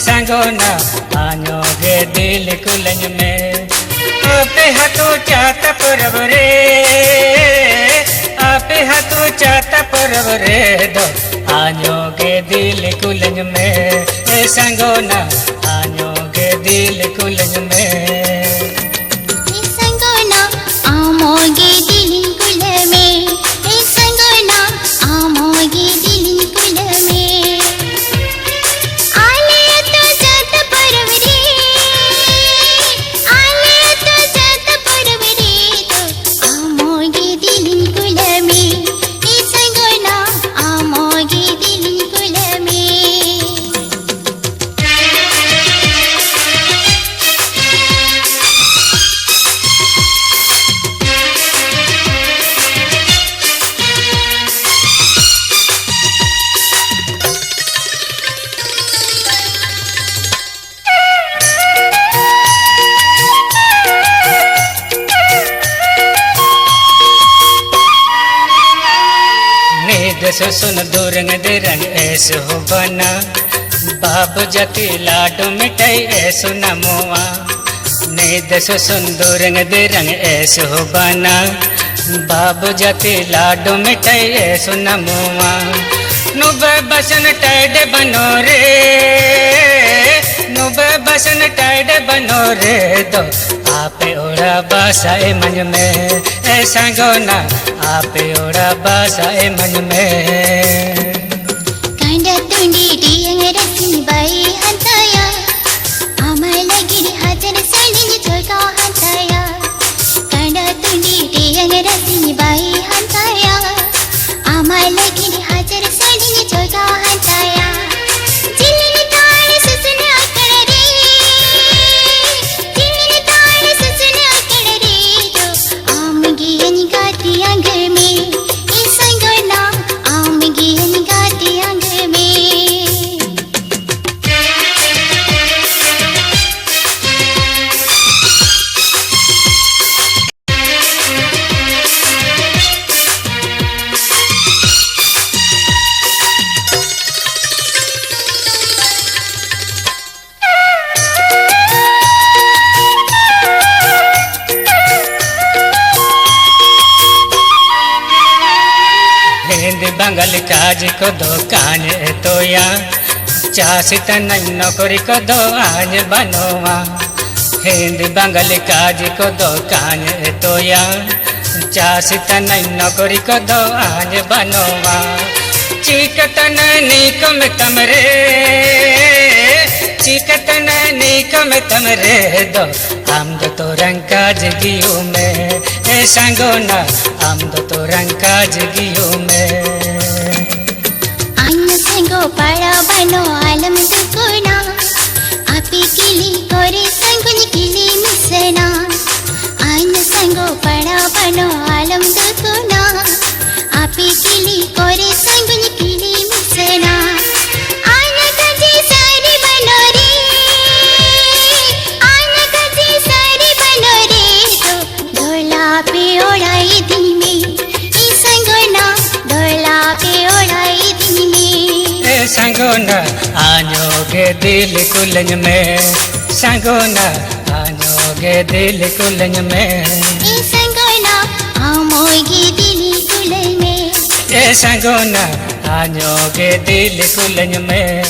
संगोना आनोगे दिल कुलंज में आपे हाथों चाहता परब रे आपे हाथों चाहता परब रे दो आनोगे दिल कुलंज में संगोना आनोगे दिल कुलंज में संगोना आमोगे दिल कुल में संगोना आमोगे दिल कुल में आले तो जात परब रे आले तो जात परब रे तो आमोगे दिल कुल में संगोना आमोगे दिल कुल में सुन दूरंग दे रंग ऐस हो बना बाबू जति लाडो मिठाई ऐसो नमोआ नींद सुन दूरंग दे रंग ऐस हो बना बाबू जति लाडो मिठाई ऐसो नमोआ नुब बसन टाइड बनो रे नुब बसन टाइड बनो रे दो आपे ओड़ा बासा ए मन में ऐसा गोना आपे ओड़ा बासा ए मन में कांडा तुंडी डियंग रसिन बाई हंताया आमाय लगिरी हाजर सैलिन छोका हंताया कांडा तुंडी डियंग रसिन बाई हंताया आमाय लगिरी हाजर सैलिन छोका हंताया जिलिन ताण सुसुन अकड़ रे जिलिन ताण सुसुन अकड़ रे तो आमगी अनगाती अंग में संगोना आमगी अनगाती अंग में हिंद बंगल काज को दो कान तोया चासित नौकरी को दो आज बनोवा हिंद बंगल काज को दो कान तोया चासित नौकरी को दो आज बनोवा चिकतन निकम तमरे चिकतन निकम तमरे दो हम दो तो रंग काज गियो में संगोना हम दो तो रंग काज गियो में आइन संगो पाड़ा बनो आलम दुकुना आपी किली कोरे संगुनी किली मिसना आइन संगो पाड़ा बनो आलम दुकुना आपी किली कोरे संगुनी किली मिसना आइन कजी सारी बनो रे आइन कजी सारी बनो रे तो ढोला पे ओढ़ाई दिन में संगोना ढोला पे ओढ़ाई दिन में संगोना आनोगे दिल कुलंज में संगोना आनोगे दिल कुलंज में संगोना आमोगे दिल कुल में संगोना आनोगे दिल कुलंज में।